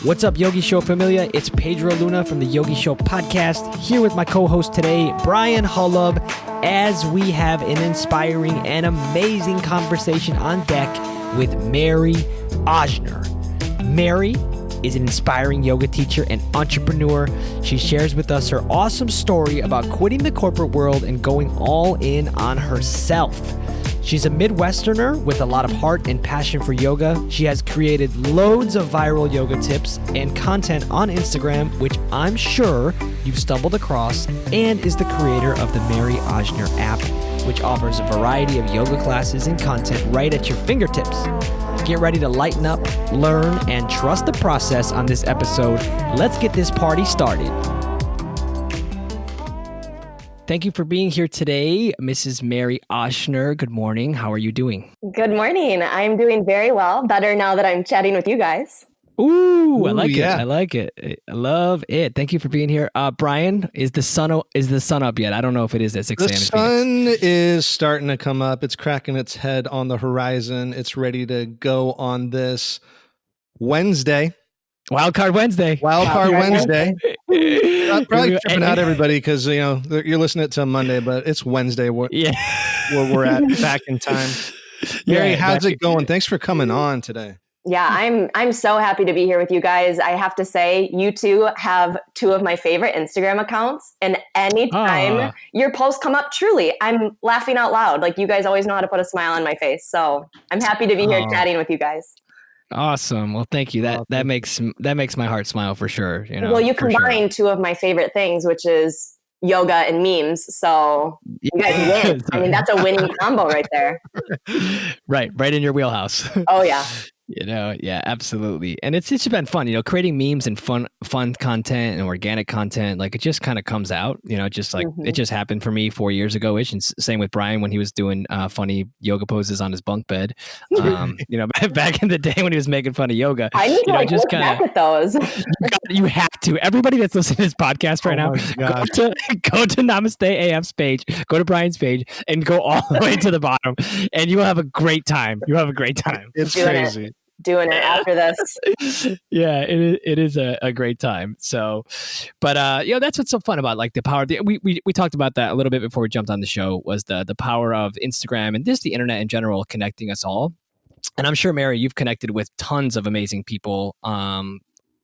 What's up, Yogi Show familia? It's Pedro Luna from the Yogi Show podcast, here with my co-host today, Bryan Hullub, as we have an inspiring and amazing conversation on deck with Mary Ochsner. Mary is an inspiring yoga teacher and entrepreneur. She shares with us her awesome story about quitting the corporate world and going all in on herself. She's a Midwesterner with a lot of heart and passion for yoga. She has created loads of viral yoga tips and content on Instagram, which I'm sure you've stumbled across, and is the creator of the Mary Ochsner app, which offers a variety of yoga classes and content right at your fingertips. Get ready to lighten up, learn, and trust the process on this episode. Let's get this party started. Thank you for being here today, Mrs. Mary Ochsner. Good morning. How are you doing? Good morning. I'm doing very well. Better now that I'm chatting with you guys. Ooh, I like it. I like it. I love it. Thank you for being here. Bryan, is the sun up yet? I don't know if it is at 6 a.m. The sun is starting to come up. It's cracking its head on the horizon. It's ready to go on this Wednesday. Wildcard Wednesday. Wildcard Wednesday. I'm probably tripping out everybody because you're listening to Monday, but it's Wednesday. Where we're at back in time. Mary, how's it going? Thanks for coming on today. Yeah, I'm so happy to be here with you guys. I have to say, you two have two of my favorite Instagram accounts, and anytime your posts come up, truly, I'm laughing out loud. Like, you guys always know how to put a smile on my face. So I'm happy to be here chatting with you guys. Awesome. Well, thank you. That makes my heart smile for sure. Well, you combine two of my favorite things, which is yoga and memes. So you guys win. I mean, that's a winning combo right there. Right in your wheelhouse. Oh yeah. Yeah, absolutely. And it's been fun, creating memes and fun content and organic content. Like, it just kind of comes out, just like it just happened for me 4 years ago ish. And same with Bryan when he was doing funny yoga poses on his bunk bed. Back in the day when he was making fun of yoga. I need to look back at those. You have to. Everybody that's listening to this podcast right now, go to Namaste AF's page, go to Bryan's page, and go all the way to the bottom, and you will have a great time. It's crazy. Doing it after this. Yeah, it is a great time. So, but that's what's so fun about like the power. We talked about that a little bit before we jumped on the show, was the power of Instagram and just the internet in general connecting us all. And I'm sure, Mary, you've connected with tons of amazing people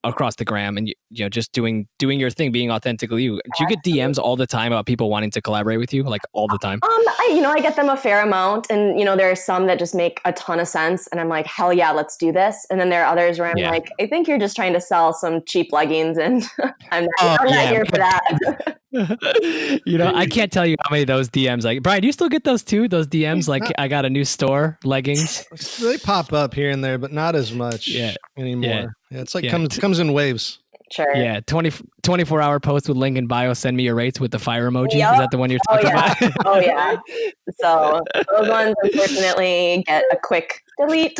across the gram, and just doing your thing, being authentically you. Do you get DMs all the time about people wanting to collaborate with you, like all the time? I get them a fair amount, and there are some that just make a ton of sense, and I'm like, hell yeah, let's do this. And then there are others where I'm like, I think you're just trying to sell some cheap leggings, and I'm not here for that. I can't tell you how many of those DMs, like, Bryan, do you still get those too? Those DMs, like, I got a new store, leggings. They pop up here and there, but not as much anymore. Yeah, it's like comes in waves. Sure. Yeah, 24-hour post with link in bio. Send me your rates with the fire emoji. Yep. Is that the one you're talking about? Oh yeah. So those ones, unfortunately, get a quick delete.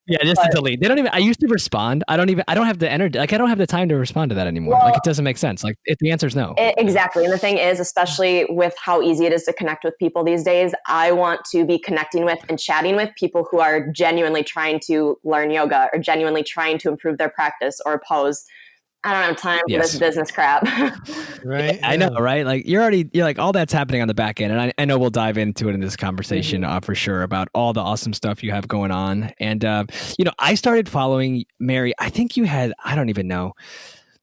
Yeah, just a delete. They don't even. I used to respond. I don't have the energy. Like, I don't have the time to respond to that anymore. Well, like, it doesn't make sense. Like, if the answer is no. Exactly. And the thing is, especially with how easy it is to connect with people these days, I want to be connecting with and chatting with people who are genuinely trying to learn yoga or genuinely trying to improve their practice or pose. I don't have time for this business crap. Right. I know, right? Like, you're like, all that's happening on the back end. And I know we'll dive into it in this conversation for sure, about all the awesome stuff you have going on. And, I started following Mary. I think you had, I don't even know,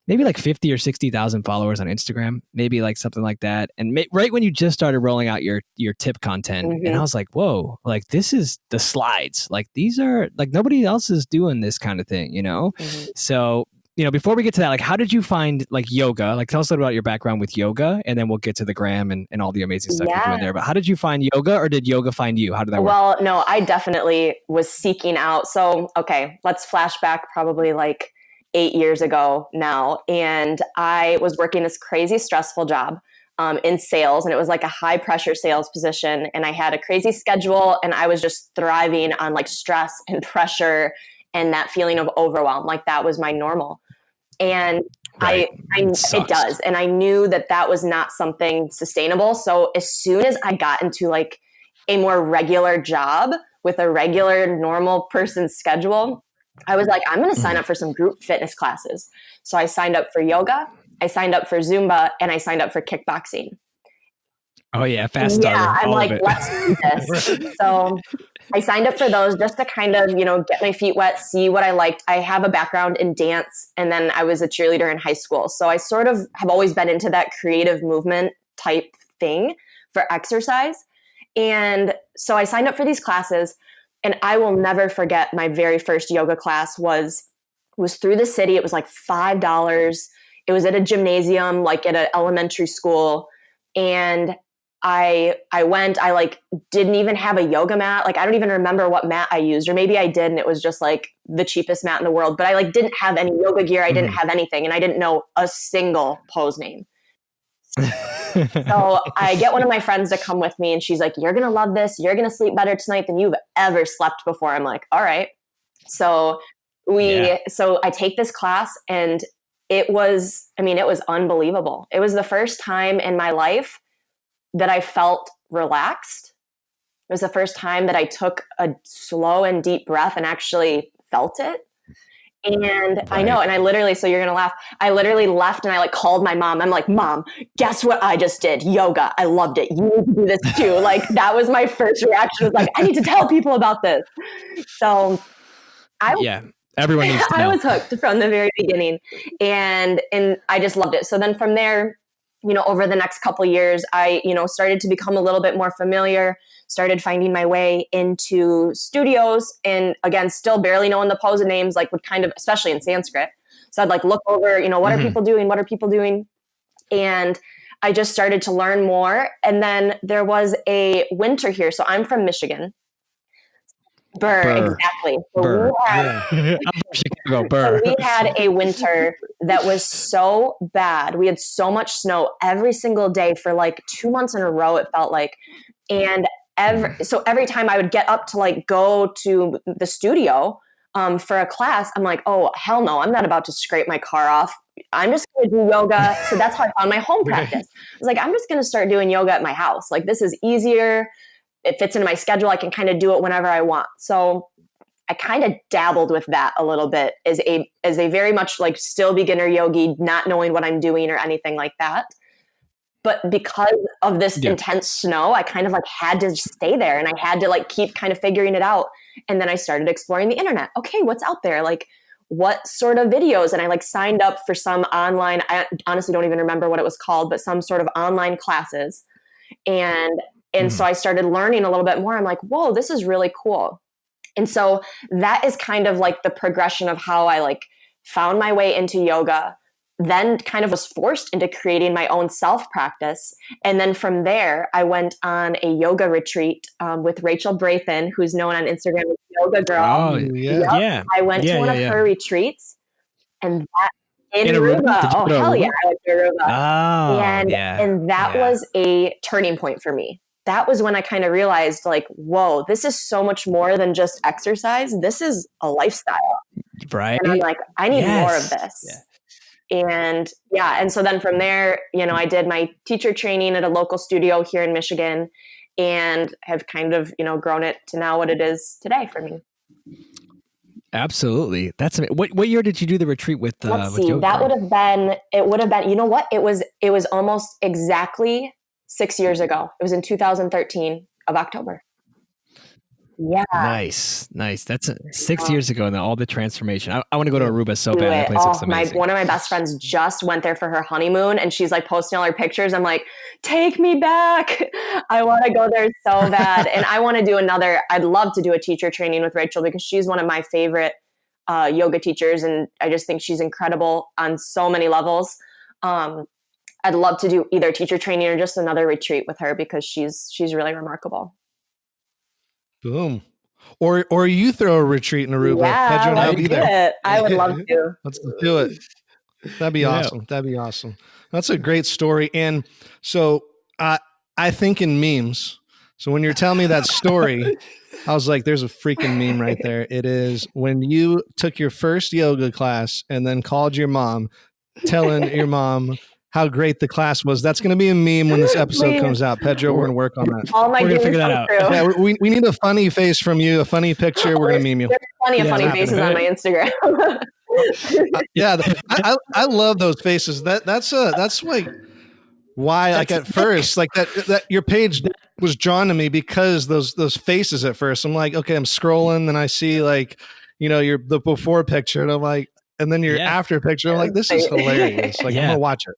maybe like 50 or 60,000 followers on Instagram, maybe like something like that. And right when you just started rolling out your tip content, and I was like, whoa, like, this is the slides. Like, these are like, nobody else is doing this kind of thing, So, before we get to that, like, how did you find like yoga? Like, tell us a little about your background with yoga, and then we'll get to the gram and all the amazing stuff you're doing there. But how did you find yoga, or did yoga find you? How did that work? Well, no, I definitely was seeking out. So, okay, let's flash back probably like 8 years ago now. And I was working this crazy stressful job in sales, and it was like a high pressure sales position. And I had a crazy schedule, and I was just thriving on like stress and pressure and that feeling of overwhelm. Like, that was my normal. And it does. And I knew that was not something sustainable. So as soon as I got into like a more regular job with a regular normal person's schedule, I was like, I'm going to sign up for some group fitness classes. So I signed up for yoga, I signed up for Zumba, and I signed up for kickboxing. Oh yeah, fast starter. Yeah, I'm like, let's do this. So I signed up for those just to kind of, get my feet wet, see what I liked. I have a background in dance, and then I was a cheerleader in high school. So I sort of have always been into that creative movement type thing for exercise. And so I signed up for these classes, and I will never forget my very first yoga class was through the city. It was like $5. It was at a gymnasium, like at an elementary school. And I went, I like didn't even have a yoga mat. Like, I don't even remember what mat I used, or maybe I did, and it was just like the cheapest mat in the world, but I like didn't have any yoga gear. I didn't have anything, and I didn't know a single pose name. So I get one of my friends to come with me, and she's like, you're going to love this. You're going to sleep better tonight than you've ever slept before. I'm like, all right. So so I take this class, and it was unbelievable. It was the first time in my life that I felt relaxed. It was the first time that I took a slow and deep breath and actually felt it. And right. I know, and I literally, so you're going to laugh, I literally left and I like called my mom. I'm like, Mom, guess what I just did? Yoga. I loved it. You need to do this too. Like, that was my first reaction, was like, I need to tell people about this. So everyone needs to know. I was hooked from the very beginning, and I just loved it. So then from there, over the next couple of years, I, started to become a little bit more familiar, started finding my way into studios, and again, still barely knowing the pose names, like would kind of, especially in Sanskrit. So I'd like look over, what are people doing? What are people doing? And I just started to learn more. And then there was a winter here. So I'm from Michigan. Burr. Exactly. So we had a winter that was so bad. We had so much snow every single day for like 2 months in a row, it felt like. And every time I would get up to like go to the studio for a class, I'm like, oh, hell no, I'm not about to scrape my car off. I'm just going to do yoga. So that's how I found my home practice. I was like, I'm just going to start doing yoga at my house. Like, this is easier. It fits into my schedule. I can kind of do it whenever I want. So I kind of dabbled with that a little bit as a very much like still beginner yogi, not knowing what I'm doing or anything like that. But because of this intense snow, I kind of like had to stay there, and I had to like keep kind of figuring it out. And then I started exploring the internet. Okay, what's out there? Like, what sort of videos? And I like signed up for some online, I honestly don't even remember what it was called, but some sort of online classes. And so I started learning a little bit more. I'm like, whoa, this is really cool. And so that is kind of like the progression of how I like found my way into yoga, then kind of was forced into creating my own self practice. And then from there, I went on a yoga retreat with Rachel Brathen, who's known on Instagram as Yoga Girl. Oh, yeah. Yep. I went to one of her retreats, and that in Aruba. Oh, hell yeah. I went to Aruba. Oh, and that was a turning point for me. That was when I kind of realized, like, whoa, this is so much more than just exercise. This is a lifestyle. Right. And I'm like, I need more of this. Yeah. And so then from there, I did my teacher training at a local studio here in Michigan, and have kind of, grown it to now what it is today for me. Absolutely. That's what year did you do the retreat with? Let's see. That would have been, you know what? It was almost exactly 6 years ago. It was in 2013 of October. Yeah. Nice. That's 6 years ago, and all the transformation. I want to go to Aruba so bad. That place looks amazing. One of my best friends just went there for her honeymoon, and she's like posting all her pictures. I'm like, take me back. I want to go there so bad. And I want to do I'd love to do a teacher training with Rachel, because she's one of my favorite yoga teachers. And I just think she's incredible on so many levels. I'd love to do either teacher training or just another retreat with her, because she's really remarkable. Boom. Or you throw a retreat in Aruba. Yeah, Pedro and I'll be there. I would love to. Let's do it. That'd be awesome. That'd be awesome. That's a great story. And so I think in memes. So when you're telling me that story, I was like, there's a freaking meme right there. It is when you took your first yoga class and then called your mom, telling your mom how great the class was. That's going to be a meme when this episode comes out. Pedro, we're going to work on that. All my dreams figure that come out. true. Yeah, we need a funny face from you, a funny picture. We're going to meme you. There's plenty of funny faces on my Instagram. I love those faces. That's like why, like at first, like that your page was drawn to me because those faces at first. I'm like, okay, I'm scrolling and I see like, the before picture and I'm like, and then your after picture. I'm like, this is hilarious. Like I'm gonna watch it.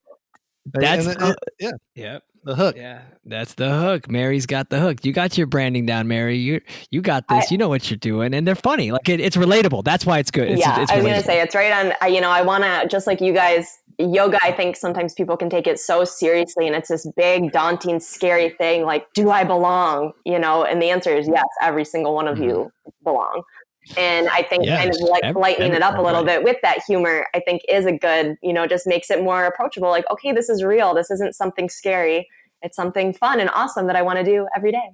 That's the hook. Yeah, that's the hook. Mary's got the hook. You got your branding down, Mary. You got this. You know what you're doing, and they're funny. Like it's relatable. That's why it's good. It's I was gonna say it's right on. I want to, just like you guys. Yoga, I think sometimes people can take it so seriously, and it's this big, daunting, scary thing. Like, do I belong? And the answer is yes. Every single one of you belong. And I think kind of like lightening it up a little bit with that humor, I think is a good, just makes it more approachable. Like, okay, this is real. This isn't something scary. It's something fun and awesome that I want to do every day.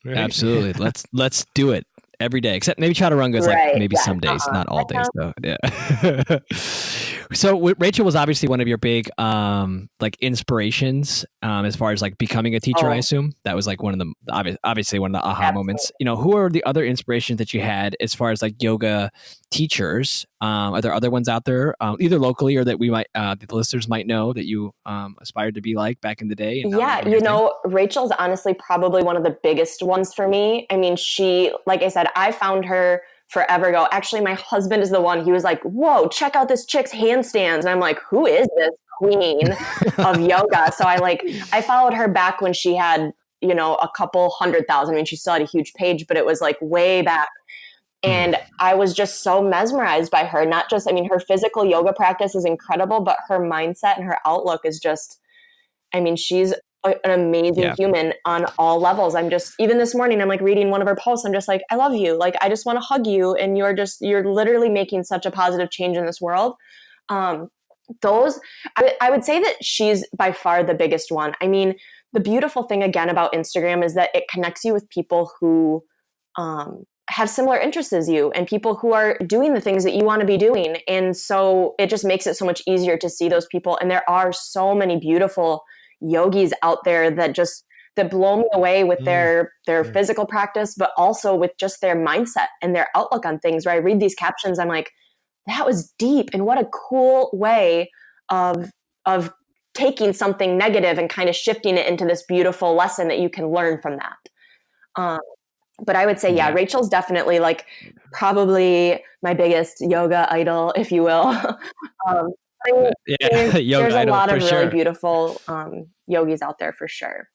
Right. Absolutely. Let's do it every day, except maybe chaturanga like maybe some days, not all days though. Yeah. So Rachel was obviously one of your big like inspirations as far as like becoming a teacher. I assume that was like one of the obviously one of the aha moments. Who are the other inspirations that you had as far as like yoga teachers? Are there other ones out there, either locally or that we might that the listeners might know that you aspired to be like back in the day? And Rachel's honestly probably one of the biggest ones for me. I mean, she, like I said, I found her forever ago. Actually, my husband is the one. He was like, whoa, check out this chick's handstands. And I'm like, who is this queen of yoga? So I followed her back when she had, a couple 100,000. I mean, she still had a huge page, but it was like way back. And I was just so mesmerized by her. Not just, her physical yoga practice is incredible, but her mindset and her outlook is just, she's an amazing human on all levels. Even this morning, I'm like reading one of her posts. I'm just like, I love you. Like, I just want to hug you. And you're literally making such a positive change in this world. I would say that she's by far the biggest one. The beautiful thing again about Instagram is that it connects you with people who, have similar interests as you and people who are doing the things that you want to be doing. And so it just makes it so much easier to see those people. And there are so many beautiful yogis out there that blow me away with their physical practice, but also with just their mindset and their outlook on things. Where I read these captions, I'm like, that was deep. And what a cool way of taking something negative and kind of shifting it into this beautiful lesson that you can learn from that. But I would say, Rachel's definitely like probably my biggest yoga idol, if you will. There's a lot of really beautiful yogis out there for sure.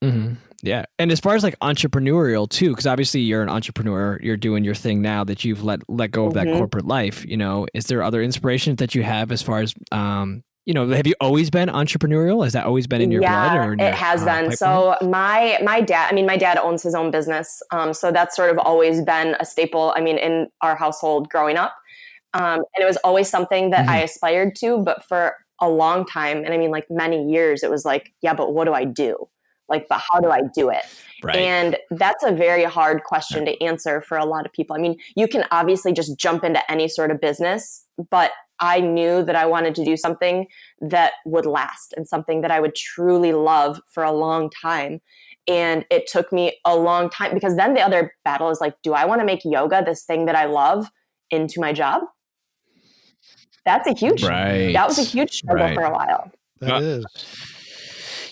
Mm-hmm. Yeah. And as far as like entrepreneurial too, because obviously you're an entrepreneur, you're doing your thing now that you've let go of that corporate life, is there other inspirations that you have as far as, have you always been entrepreneurial? Has that always been in your blood? Or in it has been. Pipeline? So my dad owns his own business. So that's sort of always been a staple, in our household growing up. And it was always something that I aspired to, but for a long time, and like many years, it was like, yeah, but what do I do? Like, but how do I do it? Right. And that's a very hard question to answer for a lot of people. You can obviously just jump into any sort of business, but I knew that I wanted to do something that would last and something that I would truly love for a long time. And it took me a long time, because then the other battle is like, do I want to make yoga, this thing that I love, into my job? That's a huge, that was a huge struggle for a while. That is.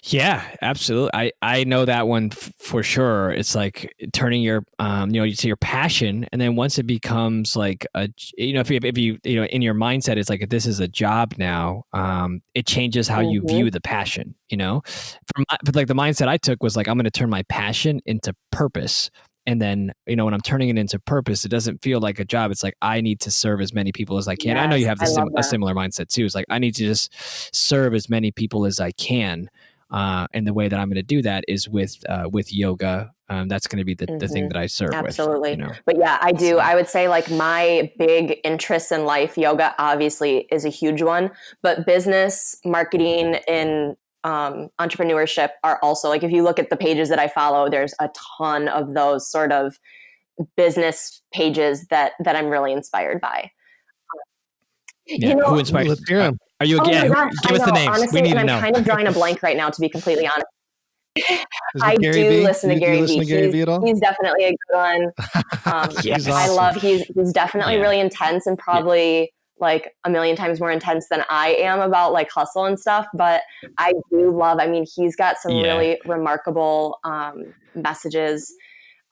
Yeah, absolutely. I know that one for sure. It's like turning your, your passion. And then once it becomes like if you in your mindset, it's like, if this is a job now, it changes how you view the passion, but like the mindset I took was like, I'm going to turn my passion into purpose. And then, when I'm turning it into purpose, it doesn't feel like a job. It's like, I need to serve as many people as I can. Yes, I know you have a similar mindset too. It's like, I need to just serve as many people as I can. And the way that I'm going to do that is with yoga. That's going to be the thing that I serve Absolutely. with. But yeah, I do. I would say like my big interests in life, yoga obviously is a huge one, but business, marketing, and entrepreneurship are also, like, if you look at the pages that I follow, there's a ton of those sort of business pages that I'm really inspired by. Who inspired? Are you again? Give us the names. Honestly, we need to know. I'm kind of drawing a blank right now, to be completely honest. I do listen to Gary Vee. He's definitely a good one. Yes. I love, he's definitely really intense and probably like a million times more intense than I am about like hustle and stuff. But I do love, I mean, he's got some really remarkable messages.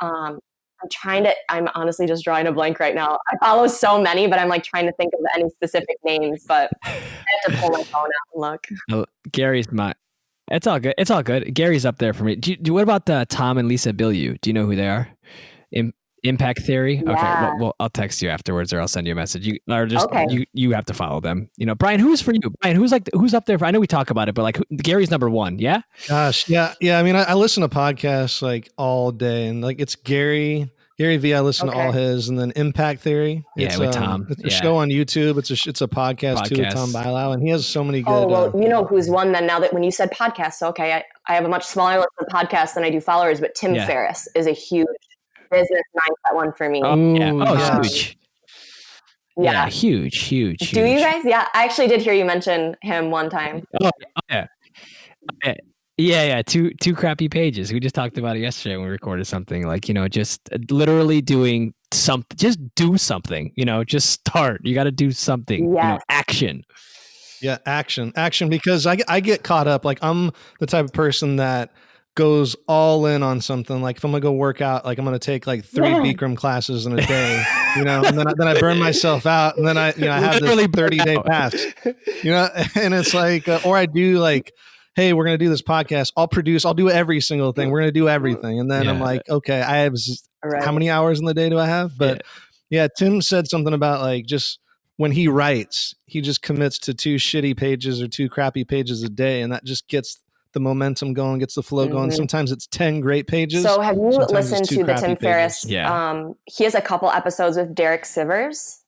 I'm honestly just drawing a blank right now. I follow so many, but I'm like trying to think of any specific names, but I have to pull my phone out and look. Oh, Gary's my, it's all good. It's all good. Gary's up there for me. What about Tom and Lisa Bilyeu? Do you know who they are? Impact Theory. Yeah. Okay. Well, I'll text you afterwards, or I'll send you a message. You have to follow them. You know, Bryan, who's for you? Bryan, who's up there? I know we talk about it, but like Gary's number one. Yeah. Gosh. Yeah. I mean, I listen to podcasts like all day, and like it's Gary V. I listen to all his, and then Impact Theory. It's, with Tom. It's a show on YouTube. It's a podcast too with Tom Bilau, and he has so many good. Oh well, you know who's one then? Now that when you said podcasts, okay, I have a much smaller list of podcasts than I do followers, but Tim Ferris is a huge business mindset one for me. Huge. Yeah, huge. Do you guys? Yeah, I actually did hear you mention him one time. Yeah. Two crappy pages. We just talked about it yesterday when we recorded something. Like, you know, just literally doing something. Just do something. You know, just start. You got to do something. Yes. You know, action. Yeah, action. Because I get caught up. Like I'm the type of person that goes all in on something. Like if I'm gonna go work out, like I'm gonna take like 3 Bikram classes in a day, you know, and then I burn myself out, and then I have this 30-day pass, you know, and it's like, or I do like, hey, we're gonna do this podcast. I'll do every single thing. We're gonna do everything, and then I'm like, okay, I have how many hours in the day do I have? But Tim said something about like just when he writes, he just commits to 2 shitty pages or 2 crappy pages a day, and that just gets the momentum going, gets the flow going. Sometimes it's 10 great pages. So have you listened to the Tim Ferris? Yeah. He has a couple episodes with Derek Sivers.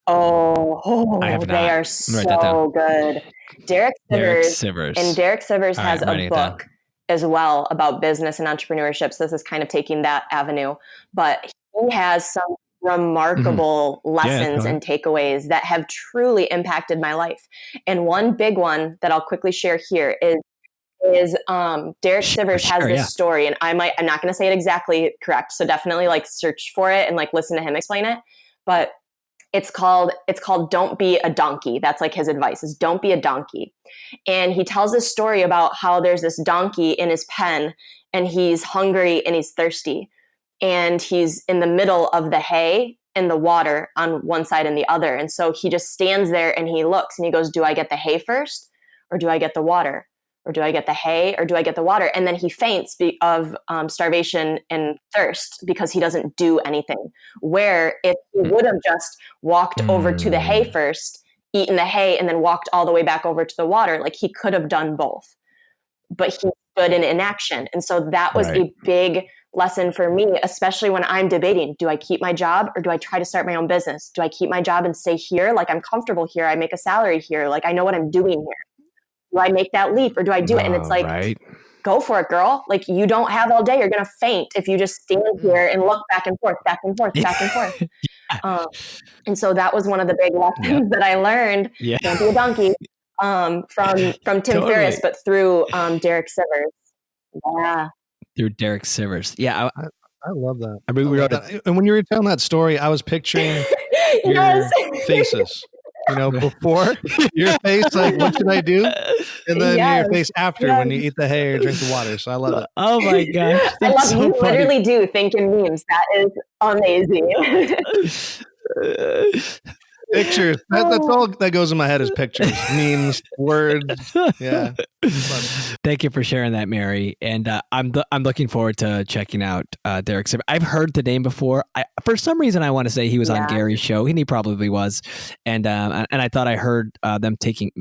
I have not. They are so good. Derek Sivers. And Derek Sivers has a book as well about business and entrepreneurship. So this is kind of taking that avenue. But he has some remarkable lessons and takeaways that have truly impacted my life. And one big one that I'll quickly share here is Derek Sivers has this story, and I'm not going to say it exactly correct. So definitely like search for it and like listen to him explain it. But it's called Don't Be a Donkey. That's like his advice is don't be a donkey. And he tells this story about how there's this donkey in his pen, and he's hungry and he's thirsty, and he's in the middle of the hay and the water on one side and the other. And so he just stands there and he looks and he goes, do I get the hay first, or do I get the water? Or do I get the hay, or do I get the water? And then he faints of starvation and thirst because he doesn't do anything. Where if he would have just walked over to the hay first, eaten the hay, and then walked all the way back over to the water, like he could have done both. But he stood in inaction. And so that was a big lesson for me, especially when I'm debating, do I keep my job or do I try to start my own business? Do I keep my job and stay here? Like I'm comfortable here. I make a salary here. Like I know what I'm doing here. Do I make that leap or do I do it? And it's like, go for it, girl. Like you don't have all day. You're going to faint if you just stand here and look back and forth, back and forth, back and forth. And so that was one of the big lessons that I learned. Don't be a donkey from Tim Ferris, but through Derek Sivers. Yeah. Through Derek Sivers. Yeah. I love that. I mean, and when you were telling that story, I was picturing your faces. You know, before your face, like, what should I do? And then your face after when you eat the hay or drink the water. So I love it. Oh my gosh. I love you. Literally do think in memes. That is amazing. Pictures. That's all that goes in my head is pictures, memes, words. Yeah. Thank you for sharing that, Mary. And I'm looking forward to checking out Derek Sivers. I've heard the name before. For some reason, I want to say he was on Gary's show, and he probably was. And I thought I heard them taking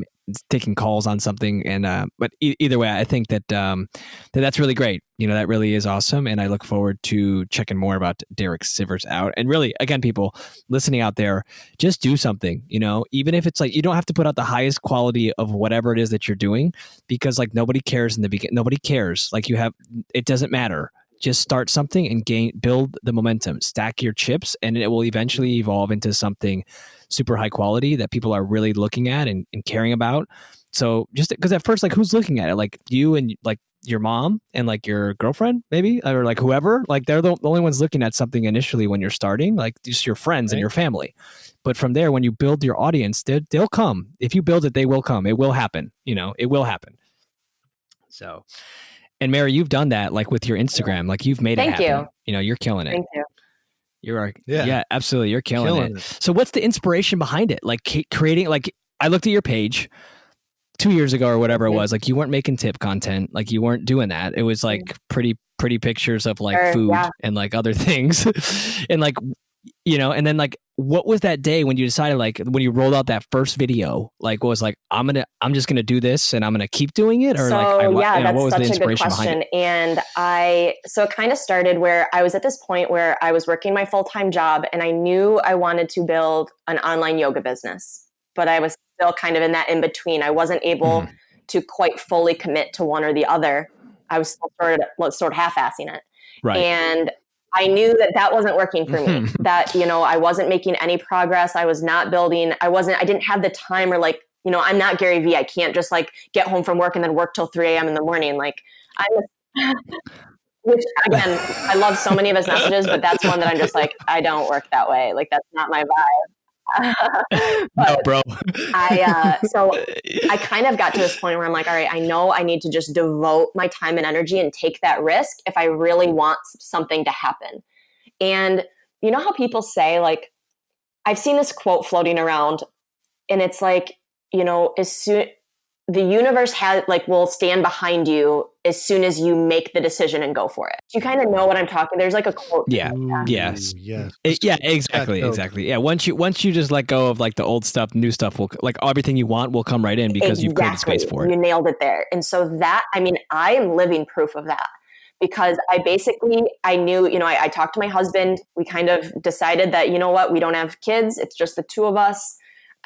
calls on something. And but either way, I think that that's really great. You know, that really is awesome. And I look forward to checking more about Derek Sivers out. And really, again, people listening out there, just do something, you know, even if it's like, you don't have to put out the highest quality of whatever it is that you're doing, because like nobody cares in the beginning. Nobody cares. Like it doesn't matter. Just start something and build the momentum, stack your chips, and it will eventually evolve into something super high quality that people are really looking at and caring about. So just because at first, like, who's looking at it? Like you and like your mom and like your girlfriend, maybe, or like whoever, like they're the only ones looking at something initially when you're starting, like just your friends and your family. But from there, when you build your audience, they'll come. If you build it, they will come. It will happen. It will happen. So, and Mary, you've done that like with your Instagram, like you've made it happen. You're killing it. Thank you. Yeah, absolutely. You're killing it. So what's the inspiration behind it? Like creating, like I looked at your page 2 years ago or whatever it was, like you weren't making tip content, like you weren't doing that. It was like pretty pictures of like food and like other things. And like, and then like, what was that day when you decided, like when you rolled out that first video, like what was like, I'm just going to do this and I'm going to keep doing it? Or that's what was the inspiration behind it? And so it kind of started where I was at this point where I was working my full-time job and I knew I wanted to build an online yoga business, but I was still kind of in that in between. I wasn't able to quite fully commit to one or the other. I was still sort of half-assing it. Right. And I knew that wasn't working for me, that, I wasn't making any progress. I was not building. I didn't have the time, or like, I'm not Gary Vee. I can't just like get home from work and then work till 3 a.m. in the morning. Like which again, I love so many of his messages, but that's one that I'm just like, I don't work that way. Like, that's not my vibe. No, bro. So I kind of got to this point where I'm like, all right, I know I need to just devote my time and energy and take that risk if I really want something to happen. And you know how people say, like, I've seen this quote floating around and it's like, as soon the universe will stand behind you as soon as you make the decision and go for it. You kind of know what I'm talking. There's like a quote. Yeah. Yes. Yeah. Exactly. Yeah. Once you just let go of like the old stuff, new stuff will, like, everything you want will come right in because you've created space for it. You nailed it there. And so I am living proof of that, because I knew, I talked to my husband. We kind of decided that, we don't have kids. It's just the two of us.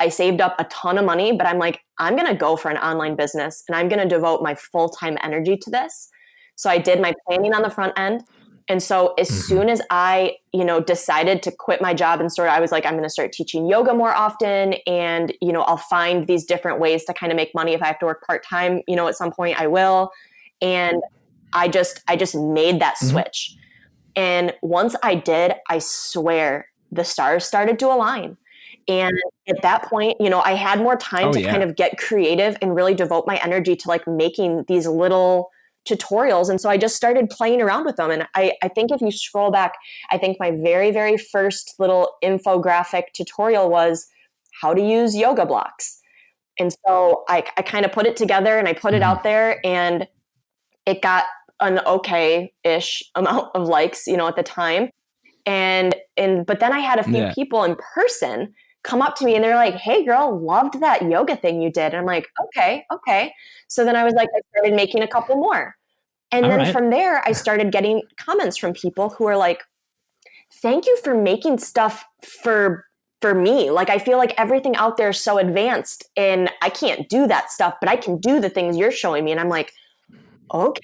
I saved up a ton of money, but I'm like, I'm going to go for an online business and I'm going to devote my full-time energy to this. So I did my planning on the front end. And so as soon as I, decided to quit my job and I was like, I'm going to start teaching yoga more often. And, I'll find these different ways to kind of make money. If I have to work part-time, at some point I will. And I just made that switch. And once I did, I swear the stars started to align. And at that point, I had more time to kind of get creative and really devote my energy to like making these little tutorials. And so I just started playing around with them. And I think if you scroll back, I think my very, very first little infographic tutorial was how to use yoga blocks. And so I kind of put it together and I put it out there, and it got an okay-ish amount of likes, at the time. But then I had a few people in person come up to me and they're like, hey girl, loved that yoga thing you did. And I'm like, okay. So then I was like, I started making a couple more. And then from there, I started getting comments from people who are like, thank you for making stuff for me. Like, I feel like everything out there is so advanced and I can't do that stuff, but I can do the things you're showing me. And I'm like, okay,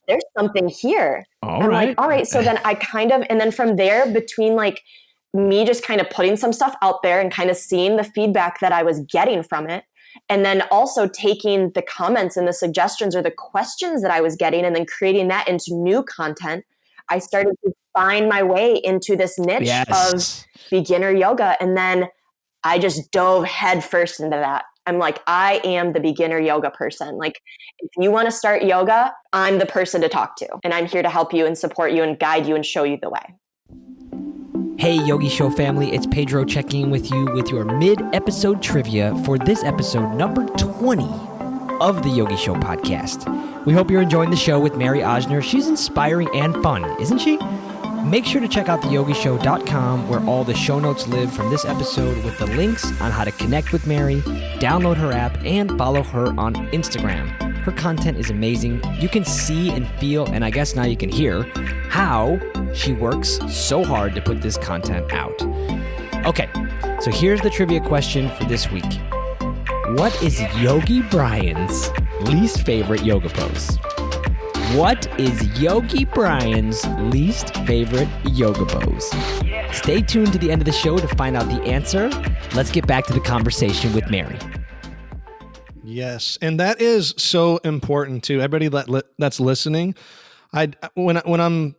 there's something here. Like, all right. So then and then from there, between like me just kind of putting some stuff out there and kind of seeing the feedback that I was getting from it, and then also taking the comments and the suggestions or the questions that I was getting and then creating that into new content, I started to find my way into this niche of beginner yoga. And then I just dove headfirst into that. I'm like, I am the beginner yoga person. Like, if you want to start yoga, I'm the person to talk to. And I'm here to help you and support you and guide you and show you the way. Hey, Yogi Show family, it's Pedro checking in with you with your mid-episode trivia for this episode number 20 of the Yogi Show podcast. We hope you're enjoying the show with Mary Ochsner. She's inspiring and fun, isn't she? Make sure to check out theyogishow.com, where all the show notes live from this episode, with the links on how to connect with Mary, download her app, and follow her on Instagram. Her content is amazing. You can see and feel, and I guess now you can hear, how she works so hard to put this content out. Okay, so here's the trivia question for this week. What is Yogi Bryan's least favorite yoga pose? What is Yogi Bryan's least favorite yoga pose? Stay tuned to the end of the show to find out the answer. let's get back to the conversation with Mary. Yes. And that is so important too. Everybody that's listening, when I'm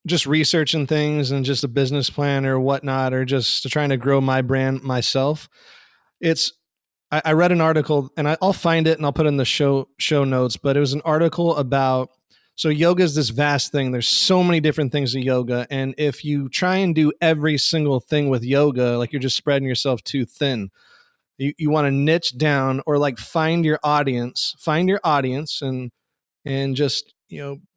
just researching things and just a business plan or whatnot, or just trying to grow my brand myself, I read an article, and I'll find it and I'll put it in the show notes, but it was an article about, so yoga is this vast thing. There's so many different things of yoga. And if you try and do every single thing with yoga, like, you're just spreading yourself too thin. You want to niche down, or like find your audience and just,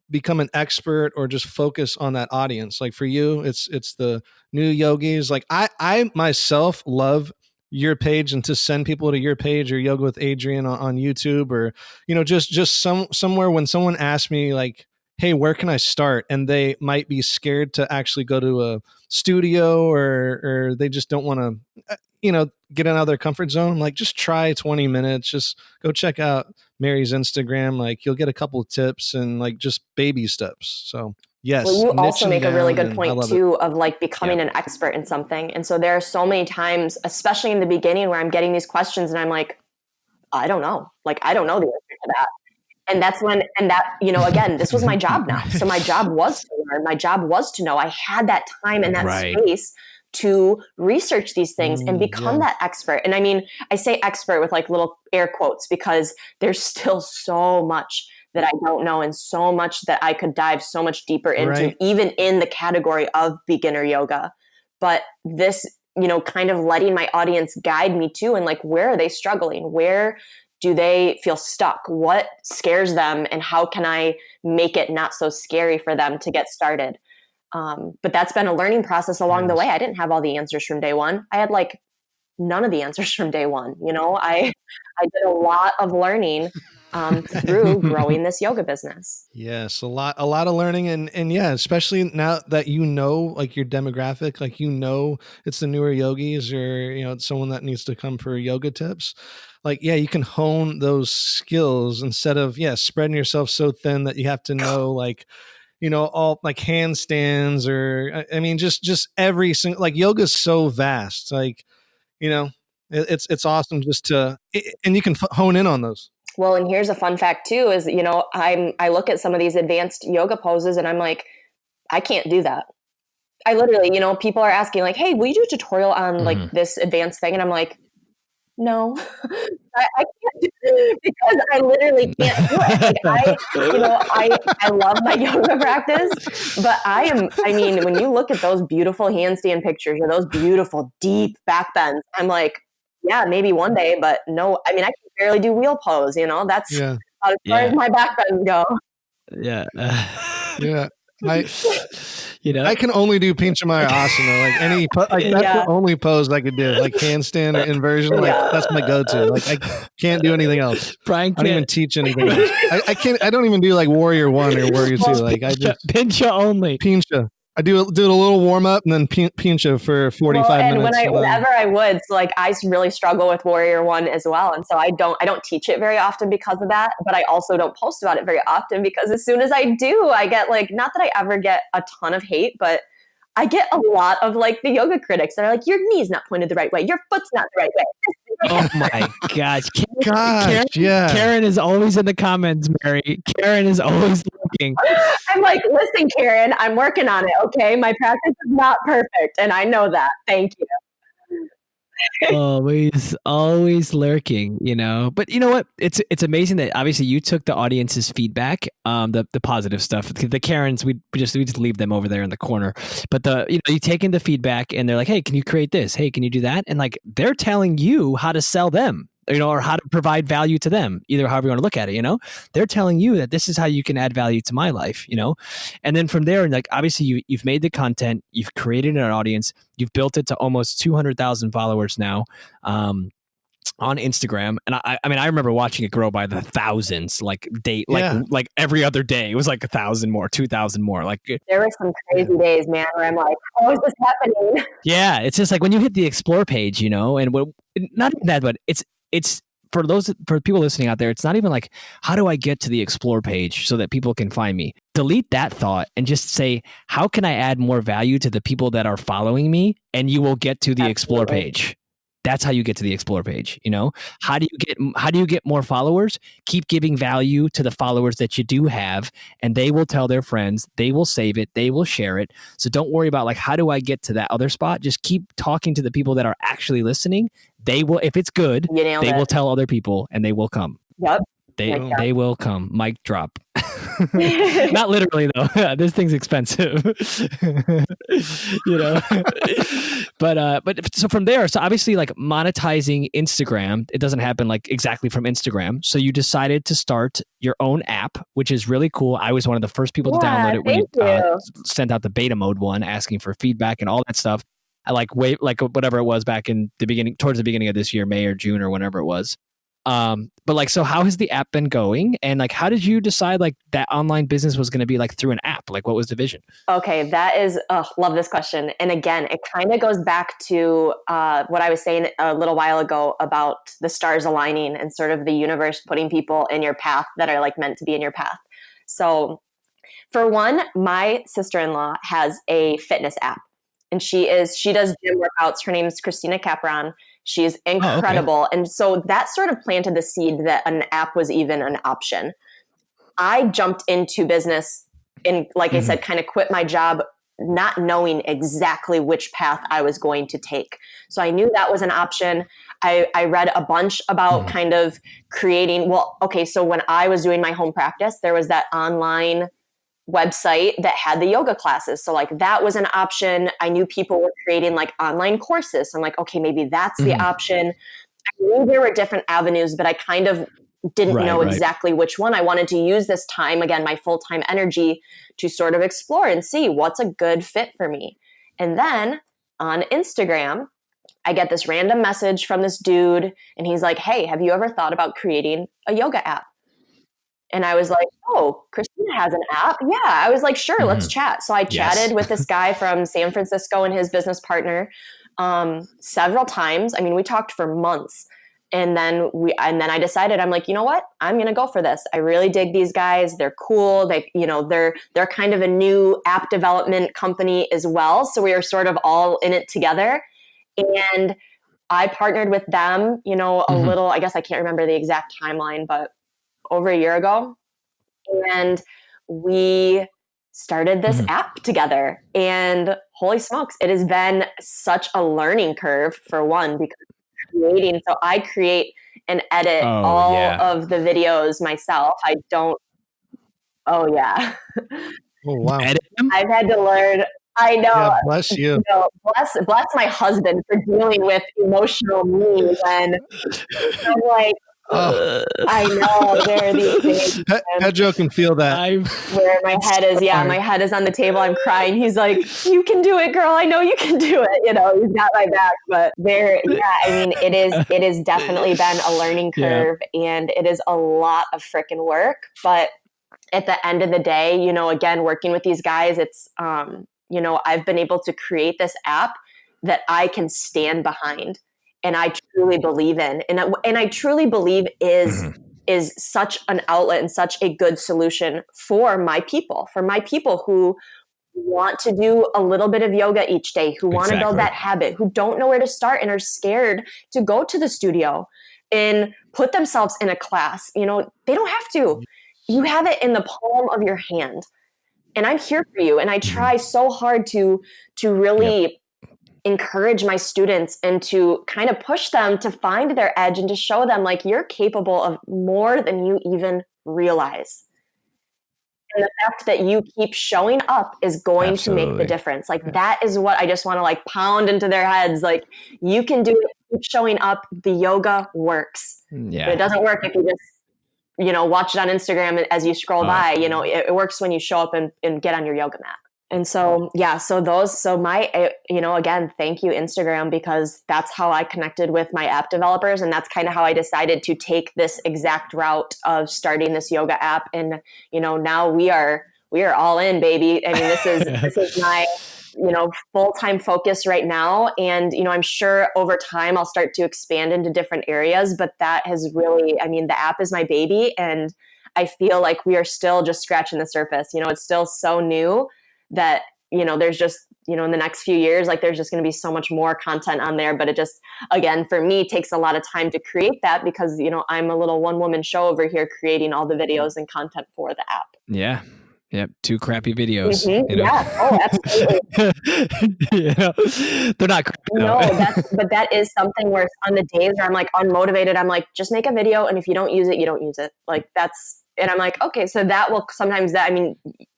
become an expert, or just focus on that audience. Like for you, it's the new yogis. Like I myself love your page, and to send people to your page, or Yoga with Adrian on YouTube, or, just somewhere when someone asks me like, hey, where can I start? And they might be scared to actually go to a studio, or they just don't want to, get out of their comfort zone. I'm like, just try 20 minutes. Just go check out Mary's Instagram. Like, you'll get a couple of tips and like just baby steps. So yes. Well, you also make a really good point too of like becoming an expert in something. And so there are so many times, especially in the beginning, where I'm getting these questions and I'm like, I don't know. Like, I don't know the answer to that. And that's when, again, this was my job now. So my job was to learn. My job was to know. I had that time and that space to research these things and become that expert. And I mean, I say expert with like little air quotes, because there's still so much that I don't know, and so much that I could dive so much deeper into, even in the category of beginner yoga. But this, kind of letting my audience guide me too, and like, where are they struggling? Where do they feel stuck? What scares them? And how can I make it not so scary for them to get started? But that's been a learning process along the way. I didn't have all the answers from day one. I had like none of the answers from day one. I did a lot of learning through growing this yoga business. Yes, a lot of learning, and yeah, especially now that like your demographic, like it's the newer yogis, or it's someone that needs to come for yoga tips. Like, yeah, you can hone those skills instead of spreading yourself so thin that you have to know like, all like handstands, or I mean, just every single, like, yoga is so vast. Like, it's awesome just to, and you can hone in on those. Well, and here's a fun fact too, is, I look at some of these advanced yoga poses and I'm like, I can't do that. I literally, people are asking like, hey, will you do a tutorial on like this advanced thing? And I'm like, no, I can't do it, because I literally can't do it. Like, I love my yoga practice, but when you look at those beautiful handstand pictures, or those beautiful deep back bends, I'm like, yeah, maybe one day, but no, I can barely do wheel pose, that's as far as my back bends go. Yeah. Yeah. I can only do Pincha Mayurasana, like that's the only pose I could do, like handstand or inversion. Like that's my go-to. Like I can't do anything else. Brian I don't even teach anything else. I don't even do like Warrior 1 or Warrior 2. Like I just Pincha only. Pincha. I do a little warm up and then Pincha for 45 minutes. And whenever I would, so like I really struggle with Warrior 1 as well, and so I don't teach it very often because of that. But I also don't post about it very often, because as soon as I do, I get like, not that I ever get a ton of hate, but I get a lot of like the yoga critics that are like, your knee's not pointed the right way, your foot's not the right way. Oh my gosh. Karen is always in the comments, Mary. Karen is always looking. I'm like, listen, Karen, I'm working on it, okay? My practice is not perfect, and I know that. Thank you. always lurking, But you know what? It's amazing that obviously you took the audience's feedback, the positive stuff. The Karens, we just leave them over there in the corner. But you take in the feedback, and they're like, hey, can you create this? Hey, can you do that? And like, they're telling you how to sell them, or how to provide value to them, either however you want to look at it, they're telling you that this is how you can add value to my life, and then from there, like, obviously you've made the content, you've created an audience, you've built it to almost 200,000 followers now, on Instagram. And I remember watching it grow by the thousands, like every other day, it was like 1,000 more, 2,000 more. Like there were some crazy days, man, where I'm like, how is this happening? Yeah. It's just like when you hit the explore page, and not even that, but it's for people listening out there, it's not even like, how do I get to the explore page so that people can find me? Delete that thought and just say, how can I add more value to the people that are following me? And you will get to the explore page. That's how you get to the explore page. How do you get more followers? Keep giving value to the followers that you do have, and they will tell their friends, they will save it, they will share it. So don't worry about like, how do I get to that other spot? Just keep talking to the people that are actually listening. They will, if it's good, they will tell other people and they will come. Yep. They will come. Mic drop. Not literally though. This thing's expensive. But so from there, so obviously like monetizing Instagram, it doesn't happen like exactly from Instagram. So you decided to start your own app, which is really cool. I was one of the first people to download it when you sent out the beta mode one, asking for feedback and all that stuff. I whatever it was back in the beginning, towards the beginning of this year, May or June or whenever it was. But like, so how has the app been going? And like, how did you decide like that online business was going to be like through an app? Like, what was the vision? Okay. That is, love this question. And again, it kind of goes back to what I was saying a little while ago about the stars aligning and sort of the universe putting people in your path that are like meant to be in your path. So for one, my sister-in-law has a fitness app, and she does gym workouts. Her name is Christina Capron. She's incredible. Oh, okay. And so that sort of planted the seed that an app was even an option. I jumped into business and, like I said, kind of quit my job, not knowing exactly which path I was going to take. So I knew that was an option. I read a bunch about kind of creating, so when I was doing my home practice, there was that online website that had the yoga classes. So like that was an option. I knew people were creating like online courses. So I'm like, okay, maybe that's the option. I knew there were different avenues, but I kind of didn't know exactly which one. I wanted to use this time, again, my full-time energy, to sort of explore and see what's a good fit for me. And then on Instagram, I get this random message from this dude, and he's like, hey, have you ever thought about creating a yoga app? And I was like, oh, Christina has an app? Yeah. I was like, sure, let's chat. So I chatted with this guy from San Francisco and his business partner several times. I mean, we talked for months. And then I decided, I'm like, you know what? I'm going to go for this. I really dig these guys. They're cool. They're kind of a new app development company as well. So we are sort of all in it together. And I partnered with them, a little, I guess I can't remember the exact timeline, but over a year ago. And we started this app together. And holy smokes, it has been such a learning curve, for one, because creating. So I create and edit all of the videos myself. I don't. Oh yeah. Oh wow. I've had to learn. I know. Yeah, bless you. Bless my husband for dealing with emotional me when I'm like, I know there are these things. How Joe can feel that. Where my head is, my head is on the table. I'm crying. He's like, you can do it, girl. I know you can do it. He's got my back. But it has definitely been a learning curve, and it is a lot of freaking work. But at the end of the day, again, working with these guys, it's, I've been able to create this app that I can stand behind. And I truly believe in, and I truly believe is such an outlet and such a good solution for my people who want to do a little bit of yoga each day, who want to build that habit, who don't know where to start and are scared to go to the studio and put themselves in a class. They don't have to. You have it in the palm of your hand, and I'm here for you. And I try so hard to really encourage my students and to kind of push them to find their edge and to show them like you're capable of more than you even realize. And the fact that you keep showing up is going to make the difference. Like that is what I just want to like pound into their heads. Like you can do it. Keep showing up. The yoga works. Yeah. But it doesn't work if you just, watch it on Instagram as you scroll by. It works when you show up and get on your yoga mat. And so, again, thank you, Instagram, because that's how I connected with my app developers. And that's kind of how I decided to take this exact route of starting this yoga app. And, now we are all in, baby. I mean, this is my, full-time focus right now. And, I'm sure over time I'll start to expand into different areas, but that has really, the app is my baby. And I feel like we are still just scratching the surface. It's still so new that, there's just in the next few years, like there's just going to be so much more content on there. But it just, again, for me, takes a lot of time to create that because, I'm a little one-woman show over here creating all the videos and content for the app. Yeah. Yep. 2 crappy videos. Yeah. Oh, absolutely. They're not crappy. No, but that is something where on the days where I'm like unmotivated, I'm like, just make a video. And if you don't use it, you don't use it. Like and I'm like, okay, so that will sometimes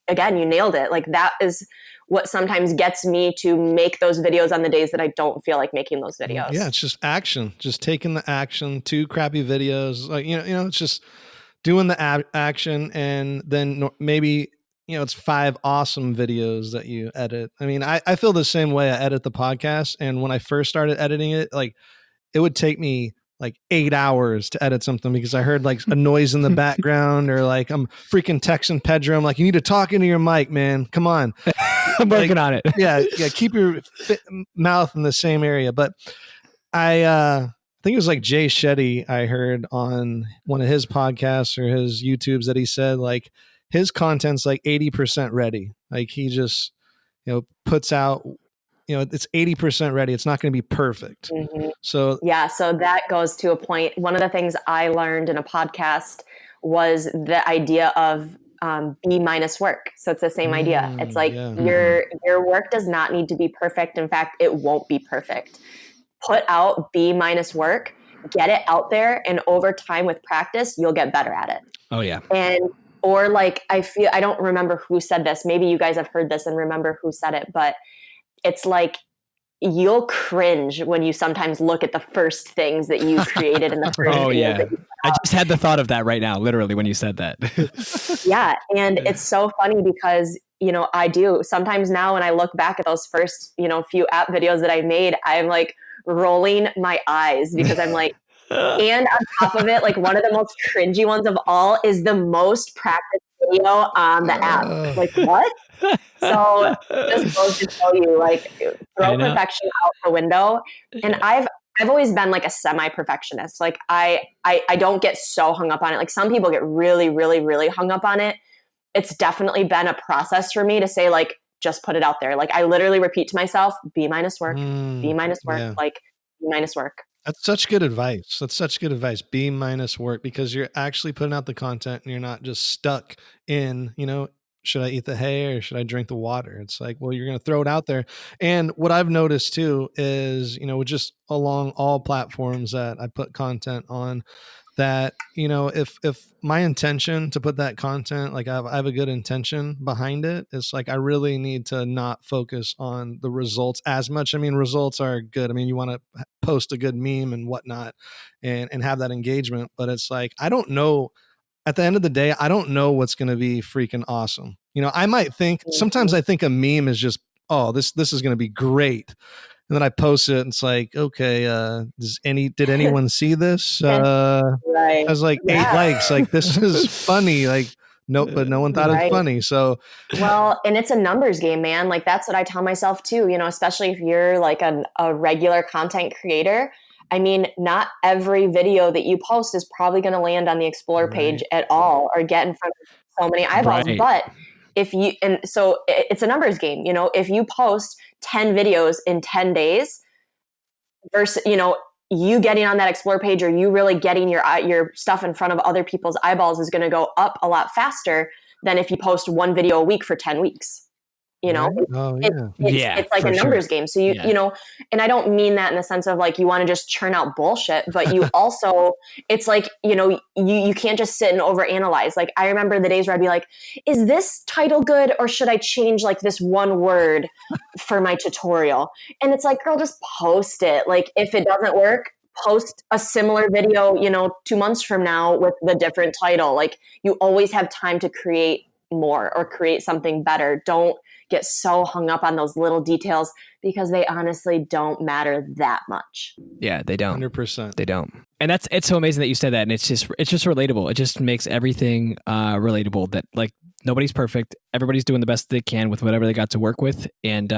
again, you nailed it. Like that is what sometimes gets me to make those videos on the days that I don't feel like making those videos. Yeah. It's just action, just taking the action, 2 crappy videos. Like, it's just doing the action and then maybe, it's 5 awesome videos that you edit. I mean, I feel the same way. I edit the podcast. And when I first started editing it, like it would take me like 8 hours to edit something because I heard like a noise in the background or like I'm freaking texting Pedro. I'm like, you need to talk into your mic, man. Come on. I'm working on it. Yeah. Keep your mouth in the same area. But I think it was like Jay Shetty I heard on one of his podcasts or his YouTubes that he said like his content's like 80% ready. Like he just, puts out, it's 80% ready. It's not going to be perfect. Mm-hmm. So that goes to a point. One of the things I learned in a podcast was the idea of B- work. So it's the same idea. It's like your work does not need to be perfect. In fact, it won't be perfect. Put out B- work, get it out there. And over time with practice, you'll get better at it. Oh yeah. Or like, I don't remember who said this. Maybe you guys have heard this and remember who said it, but it's like, you'll cringe when you sometimes look at the first things that you created in the first. Oh yeah. I just had the thought of that right now, literally when you said that. Yeah. And it's so funny because, I do sometimes now when I look back at those first, few app videos that I made, I'm like rolling my eyes because I'm like, and on top of it, like one of the most cringy ones of all is the most practiced video on the app. Like what? So just goes to show you, like, throw perfection out the window. And I've always been like a semi-perfectionist. Like I don't get so hung up on it. Like some people get really, really, really hung up on it. It's definitely been a process for me to say like, just put it out there. Like I literally repeat to myself, B- work, B- work, like B- work. That's such good advice. B- work, because you're actually putting out the content and you're not just stuck in, should I eat the hay or should I drink the water? It's like, well, you're going to throw it out there. And what I've noticed too is, just along all platforms that I put content on, that, if my intention to put that content, like I have a good intention behind it, it's like I really need to not focus on the results as much. I mean, results are good. I mean, you want to post a good meme and whatnot and have that engagement, but it's like, I don't know. At the end of the day, I don't know what's going to be freaking awesome. I might think, sometimes I think a meme is just, oh, this is going to be great. And then I post it and it's like, okay, did anyone see this? Right. Has like 8 likes. Like, this is funny. Like, no, but no one thought it was funny. So, well, and it's a numbers game, man. Like that's what I tell myself too, especially if you're like a regular content creator. I mean, not every video that you post is probably going to land on the Explore page at all or get in front of so many eyeballs. Right. But so it's a numbers game, if you post 10 videos in 10 days versus, you getting on that Explore page or you really getting your stuff in front of other people's eyeballs is going to go up a lot faster than if you post 1 video a week for 10 weeks. It's like a numbers game. So and I don't mean that in the sense of like, you want to just churn out bullshit, but you also, it's like, you can't just sit and overanalyze. Like I remember the days where I'd be like, is this title good? Or should I change like this one word for my tutorial? And it's like, girl, just post it. Like if it doesn't work, post a similar video, 2 months from now with the different title. Like you always have time to create more or create something better. Don't get so hung up on those little details because they honestly don't matter that much. Yeah, they don't. 100%. They don't. And it's so amazing that you said that. And it's just relatable. It just makes everything relatable, that like nobody's perfect. Everybody's doing the best they can with whatever they got to work with, and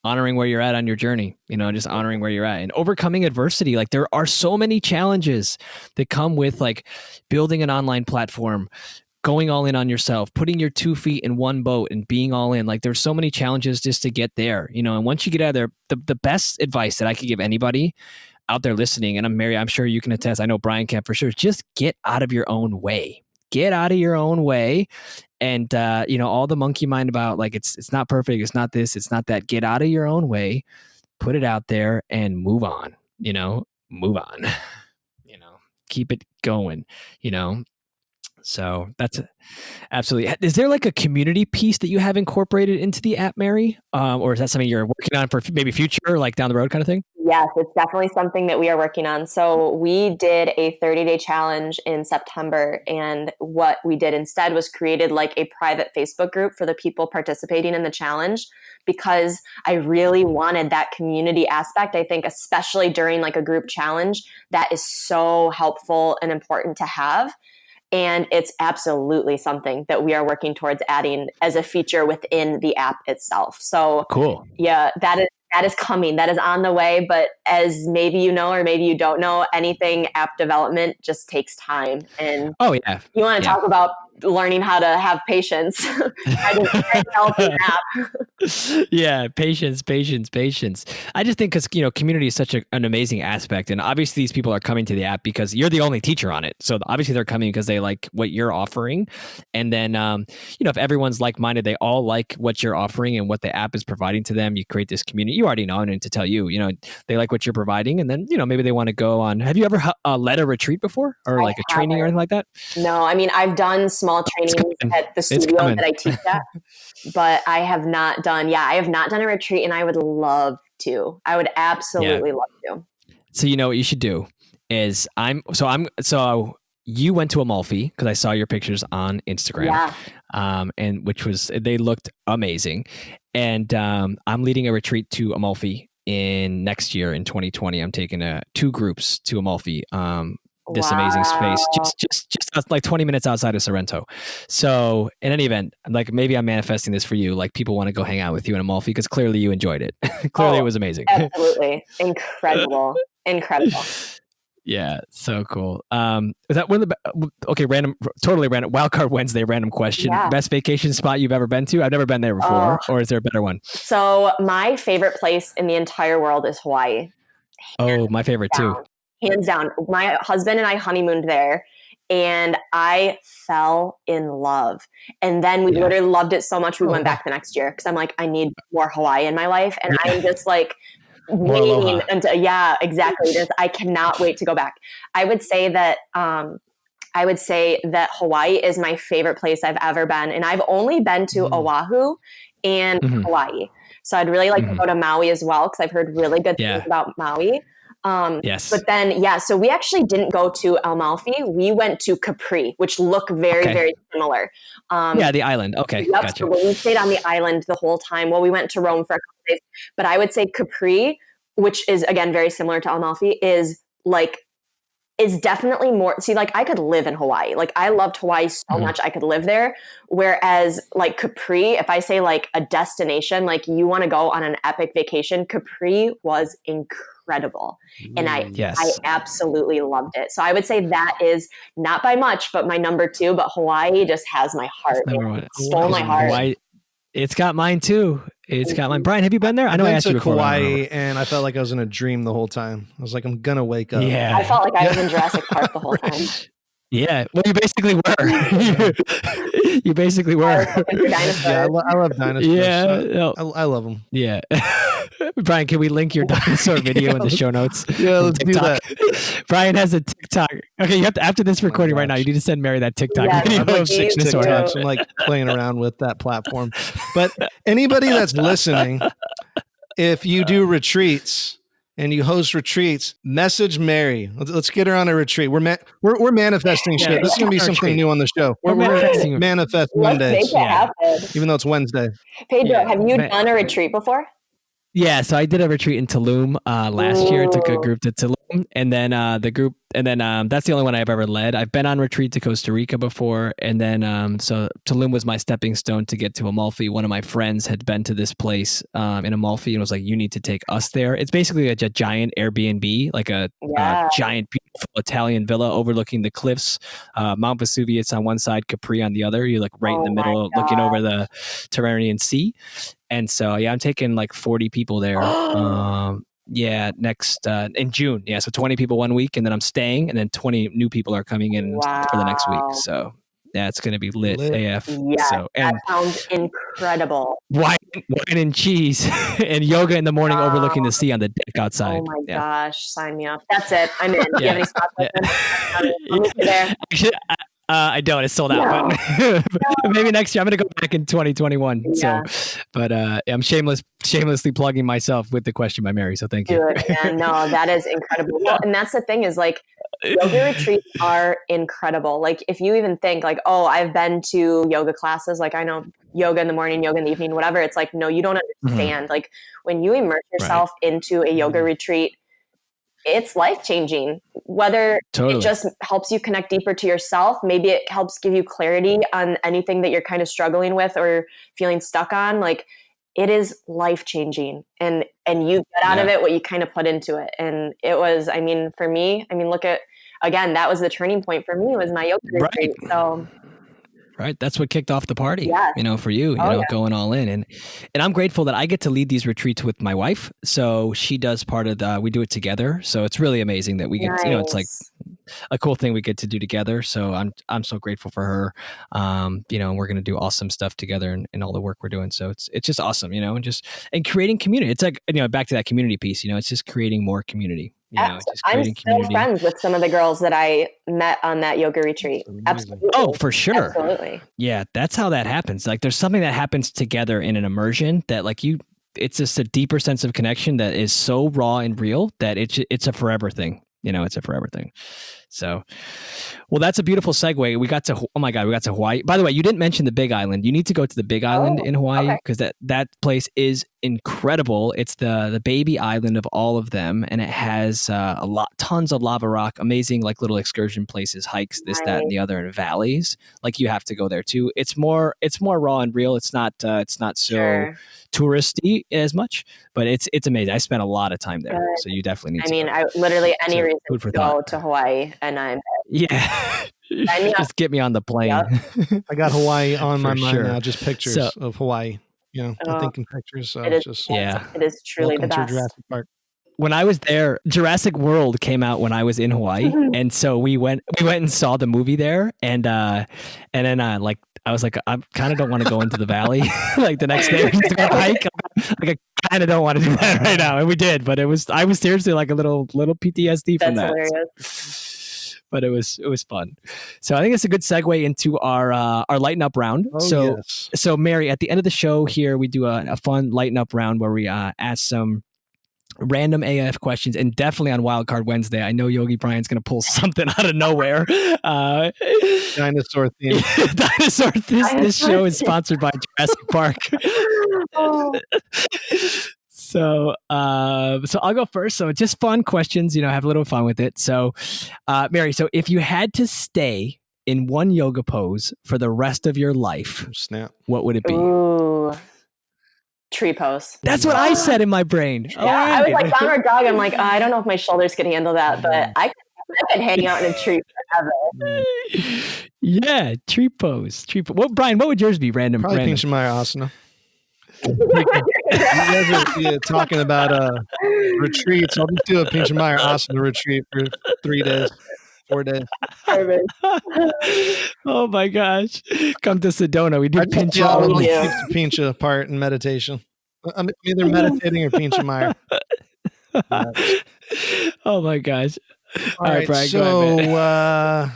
honoring where you're at on your journey, just honoring where you're at and overcoming adversity. Like there are so many challenges that come with like building an online platform, going all in on yourself, putting your 2 feet in one boat and being all in. Like there's so many challenges just to get there, you know, and once you get out of there, the best advice that I could give anybody out there listening, and I'm sure you can attest, I know Bryan can for sure, just get out of your own way. Get out of your own way. And, you know, all the monkey mind about like, it's not perfect. It's not this, it's not that. Get out of your own way, put it out there and move on, you know, move on, you know, keep it going, you know? So that's absolutely. Is there like a community piece that you have incorporated into the app, Mary? Or is that something you're working on for maybe future, like down the road kind of thing? Yes, it's definitely something that we are working on. So we did a 30-day challenge in September. And what we did instead was created like a private Facebook group for the people participating in the challenge, because I really wanted that community aspect. I think especially during like a group challenge, that is so helpful and important to have. And it's absolutely something that we are working towards adding as a feature within the app itself. So cool. Yeah, that is coming. That is on the way. But as maybe you know, or maybe you don't know, anything app development just takes time. And you want to talk about learning how to have patience. I just develop an app. Yeah, patience. I just think because, you know, community is such an amazing aspect. And obviously these people are coming to the app because you're the only teacher on it. So obviously they're coming because they like what you're offering. And then, you know, if everyone's like-minded, they all like what you're offering and what the app is providing to them, you create this community. You already know, I need to tell you, you know, they like what you're providing. And then, you know, maybe they want to go on. Have you ever led a retreat before or like a training or anything like that? No, I mean, I've done small trainings at the studio that I teach at, but I have not done a retreat, and I would love to. I would absolutely love to. So, you know, what you should do is so you went to Amalfi because I saw your pictures on Instagram, and they looked amazing. And I'm leading a retreat to Amalfi in next year in 2020. I'm taking 2 groups to Amalfi. This amazing space, just like 20 minutes outside of Sorrento. So in any event, like maybe I'm manifesting this for you. Like people want to go hang out with you in Amalfi because clearly you enjoyed it. Clearly it was amazing. Absolutely. Incredible. Yeah, so cool. Is that one of the totally random Wildcard Wednesday random question? Yeah. Best vacation spot you've ever been to? I've never been there before. Or is there a better one? So my favorite place in the entire world is Hawaii. My favorite too. Hands down. My husband and I honeymooned there, and I fell in love. And then we literally loved it so much we went back the next year because I'm like, I need more Hawaii in my life. And I'm just like waiting until, exactly. I cannot wait to go back. I would say that Hawaii is my favorite place I've ever been. And I've only been to Oahu and Hawaii. So I'd really like to go to Maui as well, because I've heard really good things about Maui. But then, so we actually didn't go to Amalfi. We went to Capri, which look very, very similar. The island. Okay. Yep. Gotcha. So we stayed on the island the whole time. Well, we went to Rome for a couple days, but I would say Capri, which is again, very similar to Amalfi, is definitely more, I could live in Hawaii. Like I loved Hawaii so much, I could live there. Whereas like Capri, if I say like a destination, like you want to go on an epic vacation, Capri was incredible. And I absolutely loved it. So I would say that is not by much, but my number 2, but Hawaii just has my heart. It stole my heart. Hawaii, it's got mine too. It's got mine. Bryan, have you been there? I know I asked you before. Hawaii, and I felt like I was in a dream the whole time. I was like, I'm gonna wake up. Yeah, I felt like I was in Jurassic Park the whole time. Yeah, well, you basically were. You basically were. I love dinosaurs. Yeah, I love them. Yeah. Bryan, can we link your dinosaur video in the show notes? Yeah, let's do that. Bryan has a TikTok. Okay, you have to, after this recording right now, you need to send Mary that TikTok video. I have 6 TikToks. I'm like playing around with that platform. But anybody that's listening, if you do retreats and you host retreats, message Mary. Let's get her on a retreat. We're manifesting shit. This is gonna be something new on the show. We're manifesting Manifest Mondays, even though it's Wednesday. Pedro, have you done a retreat before? Yeah, so I did a retreat in Tulum last year. I took a group to Tulum, and then the group And then that's the only one I've ever led. I've been on retreat to Costa Rica before. And then so Tulum was my stepping stone to get to Amalfi. One of my friends had been to this place in Amalfi and was like, you need to take us there. It's basically a giant Airbnb, like a giant, beautiful Italian villa overlooking the cliffs, Mount Vesuvius on one side, Capri on the other. You're like right in the middle, looking over the Tyrrhenian Sea. And so, yeah, I'm taking like 40 people there. Next in June. Yeah, so 20 people 1 week, and then I'm staying, and then 20 new people are coming in for the next week. So yeah, it's going to be lit AF. Yeah, so, that sounds incredible. Wine and cheese and yoga in the morning overlooking the sea on the deck outside. Oh my gosh, sign me up. That's it. I'm in. Do you have any spots open? I'll meet you there. I don't. It's sold out. But maybe next year. I'm going to go back in 2021. Yeah. So, but I'm shamelessly plugging myself with the question by Mary. So thank you. Dude, yeah, no, that is incredible. Well, and that's the thing is like yoga retreats are incredible. Like if you even think like, oh, I've been to yoga classes. Like I know yoga in the morning, yoga in the evening, whatever. It's like, no, you don't understand. Mm-hmm. Like when you immerse yourself into a yoga retreat, it's life-changing, whether it just helps you connect deeper to yourself. Maybe it helps give you clarity on anything that you're kind of struggling with or feeling stuck on. Like it is life-changing and you get out of it what you kind of put into it. And it was, I mean, for me, look at, again, that was the turning point for me was my yoga retreat. So right. That's what kicked off the party, for you, going all in. And I'm grateful that I get to lead these retreats with my wife. So she does part of we do it together. So it's really amazing that we get, it's like a cool thing we get to do together. So I'm so grateful for her. And we're going to do awesome stuff together and all the work we're doing. So it's just awesome, and creating community. It's like, back to that community piece, it's just creating more community. I'm still friends with some of the girls that I met on that yoga retreat. Absolutely. Oh, for sure. Absolutely. Yeah, that's how that happens. Like there's something that happens together in an immersion that like it's just a deeper sense of connection that is so raw and real that it's a forever thing. It's a forever thing. So, well, that's a beautiful segue. We got to Hawaii. By the way, you didn't mention the Big Island. You need to go to the Big Island in Hawaii because that place is incredible. It's the baby island of all of them, and it has tons of lava rock, amazing like little excursion places, hikes, this, that, and the other, and valleys. Like you have to go there too. It's more raw and real. It's not so touristy as much, but it's amazing. I spent a lot I there, so you definitely need to go. I literally any reason to go to Hawaii, and I'm just get me on the plane. Yep. I got Hawaii on my mind now. Just pictures of Hawaii. I'm thinking pictures. So it is truly the best. To Jurassic Park. When I was there, Jurassic World came out when I was in Hawaii, and so we went and saw the movie there, and then I was like, I kind of don't want to go into the valley like the next day to go hike. Like I kind of don't want to do that right now, and we did, but I was seriously like a little PTSD from that. Hilarious. But it was fun. So I think it's a good segue into our Lighten Up Round. So Mary, at the end of the show here, we do a fun Lighten Up Round where we ask some random AF questions, and definitely on Wildcard Wednesday, I know Yogi Bryan's going to pull something out of nowhere. Dinosaur theme. Dinosaur. This show is sponsored by Jurassic Park. So I'll go first. So just fun questions, have a little fun with it. So, Mary, so if you had to stay in one yoga pose for the rest of your life, what would it be? Ooh. Tree pose. That's what I said in my brain. Yeah, I was like downward dog. I'm like, I don't know if my shoulders could handle that, but I could hang out in a tree forever. Yeah, tree pose. Well, Bryan, what would yours be? Probably Pincha Mayurasana. You guys are talking about retreats. I'll just do a Pincha Mayurasana retreat for 3 days. 4 days. Perfect. Oh my gosh. Come to Sedona. We do Pincha. I'll keep the Pincha part in meditation. I'm either meditating or Pincha Mayur. Oh my gosh. All right, Bryan, so go ahead.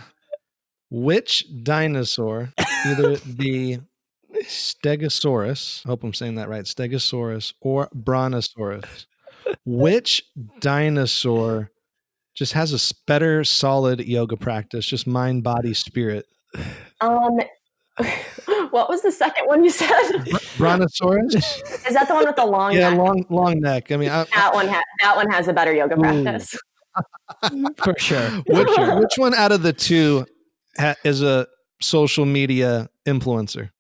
Which dinosaur, either the Stegosaurus, I hope I'm saying that right, Stegosaurus or Brontosaurus, which dinosaur just has a better solid yoga practice, just mind, body, spirit? What was the second one you said? Brontosaurus? Is that the one with the long neck? Long neck. I mean, that one has a better yoga practice. For sure. Which one out of the two is a social media influencer?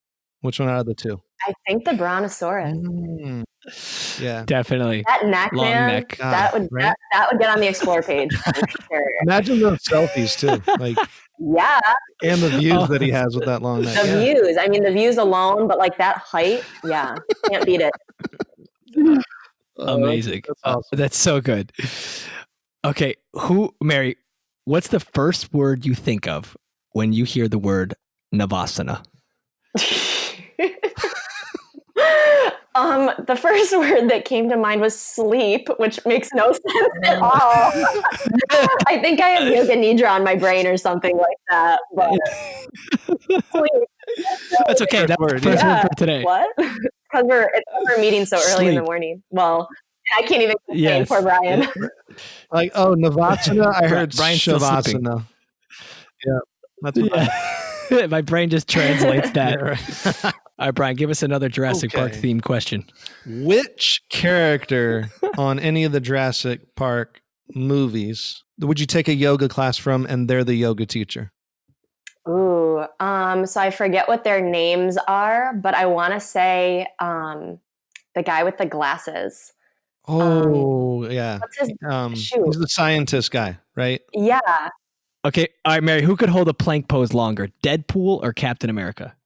Which one out of the two? I think the Brontosaurus. Yeah, definitely. That neck, Long man. neck. That would get on the Explore page for sure. Imagine those selfies too, like Yeah, and the views that he has with that long neck. the views. I mean, the views alone, but like that height, yeah, can't beat it. Amazing. That's awesome. That's so good. Okay, Mary, what's the first word you think of when you hear the word Navasana? The first word that came to mind was sleep, which makes no sense at all. I think I have yoga nidra on my brain or something like that. But sleep. That's okay. That's the first word for today. What? Because we're meeting so early in the morning. Well, I can't even complain. Poor Bryan. Like, oh, Navasana. I heard Brian's Shavasana. Yeah, that's what my brain just translates that. Right. All right, Bryan, give us another Jurassic Park themed question. Which character on any of the Jurassic Park movies would you take a yoga class from, and they're the yoga teacher? Ooh, so I forget what their names are, but I want to say the guy with the glasses. Oh, yeah. What's his he's the scientist guy, right? Yeah. Okay. All right, Mary, who could hold a plank pose longer, Deadpool or Captain America?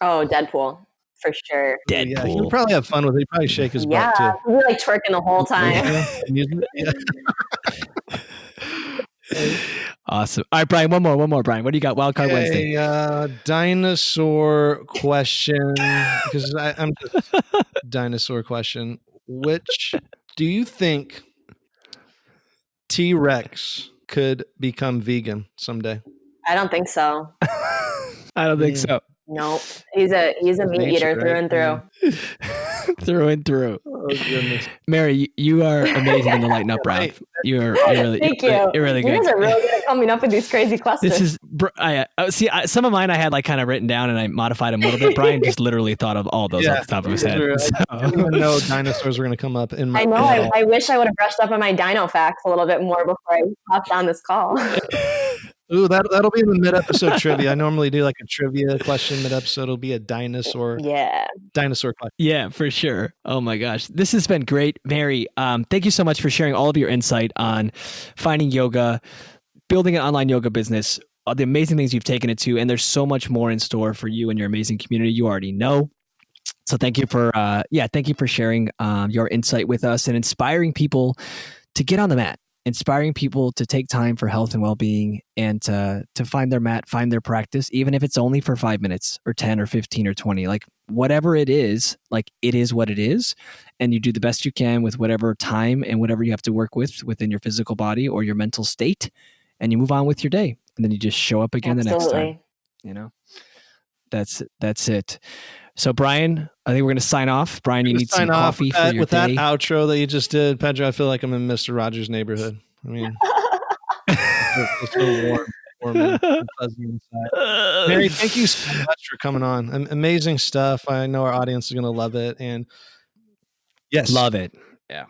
Oh, Deadpool, for sure. Deadpool. Yeah, he would probably have fun with it. He'd probably shake his butt too. Yeah, he'd be like twerking the whole time. Awesome. All right, Bryan, one more, Bryan. What do you got? Wildcard Wednesday. Dinosaur question, because I'm just dinosaur question. Which do you think T-Rex could become vegan someday? I don't think so. I don't think so. Nope. He's a meat eater through and through. Through and through. Oh, goodness. Mary, you are amazing in the Lighten Up Round. You're really, Thank you. You're really good. You guys are really good at coming up with these crazy questions. This is, some of mine I had like kind of written down and I modified them a little bit. Bryan just literally thought of all those off the top of his head. I didn't even know dinosaurs were going to come up in my. I know. I wish I would have brushed up on my dino facts a little bit more before I hopped on this call. Ooh, that'll be in the mid-episode trivia. I normally do like a trivia question mid-episode. It'll be a dinosaur question. Yeah, for sure. Oh my gosh. This has been great. Mary, thank you so much for sharing all of your insight on finding yoga, building an online yoga business, all the amazing things you've taken it to, and there's so much more in store for you and your amazing community. You already know. So thank you for sharing your insight with us and inspiring people to get on the mat. Inspiring people to take time for health and well-being and to find their mat, find their practice, even if it's only for 5 minutes or 10 or 15 or 20, like whatever it is, like it is what it is. And you do the best you can with whatever time and whatever you have to work with within your physical body or your mental state. And you move on with your day. And then you just show up again the next time. You know, that's it. So Bryan, I think we're going to sign off. Bryan, you need some coffee for your day. That outro that you just did, Pedro, I feel like I'm in Mr. Rogers' Neighborhood. I mean, it's so warm and fuzzy inside. Mary, thank you so much for coming on. Amazing stuff. I know our audience is going to love it. And yes. Love it. Yeah.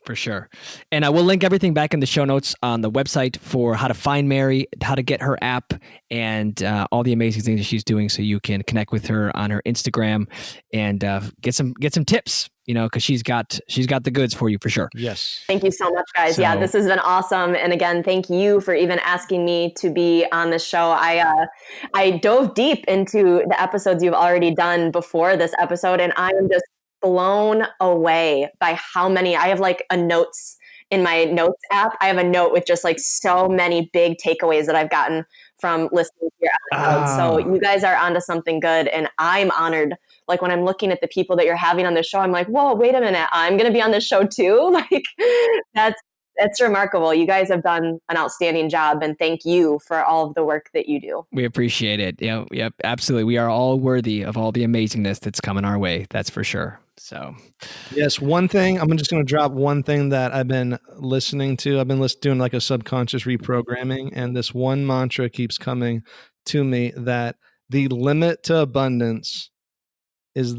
For sure. And I will link everything back in the show notes on the website for how to find Mary, how to get her app, and all the amazing things that she's doing so you can connect with her on her Instagram and get some tips, because she's got the goods for you for sure. Yes. Thank you so much, guys. Yeah, this has been awesome. And again, thank you for even asking me to be on this show. I dove deep into the episodes you've already done before this episode, and I am just blown away by how many. I have like a notes in my notes app. I have a note with just like so many big takeaways that I've gotten from listening to your episodes. So you guys are onto something good, and I'm honored. Like when I'm looking at the people that you're having on the show, I'm like, whoa, wait a minute, I'm going to be on this show too. Like that's remarkable. You guys have done an outstanding job, and thank you for all of the work that you do. We appreciate it. Yep, absolutely. We are all worthy of all the amazingness that's coming our way. That's for sure. So, yes, one thing, I'm just going to drop one thing that I've been listening to. I've been doing like a subconscious reprogramming, and this one mantra keeps coming to me that the limit to abundance is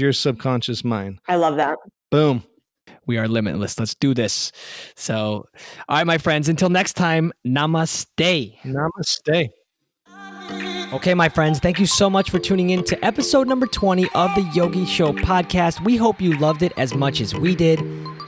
your subconscious mind. I love that. Boom. We are limitless. Let's do this. So, all right, my friends, until next time, namaste. Namaste. Okay, my friends, thank you so much for tuning in to episode number 20 of the Yogi Show podcast. We hope you loved it as much as we did.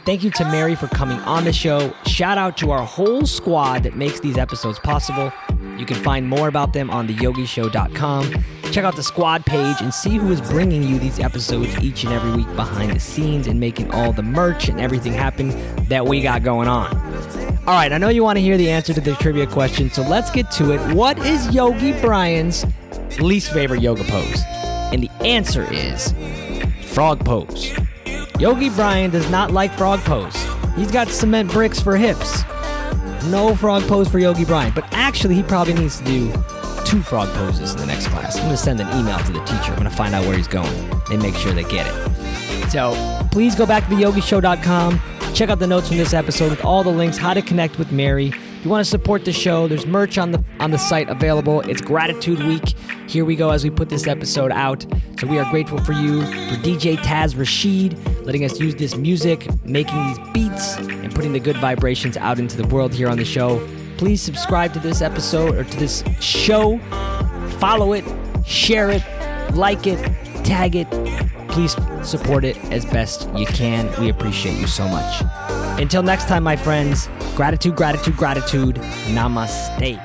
Thank you to Mary for coming on the show. Shout out to our whole squad that makes these episodes possible. You can find more about them on theyogishow.com. Check out the squad page and see who is bringing you these episodes each and every week behind the scenes and making all the merch and everything happen that we got going on. All right, I know you want to hear the answer to the trivia question, so let's get to it. What is Yogi Bryan's least favorite yoga pose? And the answer is frog pose. Yogi Bryan does not like frog pose. He's got cement bricks for hips. No frog pose for Yogi Bryan. But actually, he probably needs to do 2 frog poses in the next class. I'm going to send an email to the teacher. I'm going to find out where he's going and make sure they get it. So please go back to theyogishow.com. Check out the notes from this episode with all the links, how to connect with Mary. If you want to support the show, there's merch on the site available. It's Gratitude Week. Here we go as we put this episode out. So we are grateful for you, for DJ Taz Rashid, letting us use this music, making these beats, and putting the good vibrations out into the world here on the show. Please subscribe to this episode or to this show. Follow it, share it, like it, tag it. Please support it as best you can. We appreciate you so much. Until next time, my friends, gratitude, gratitude, gratitude. Namaste.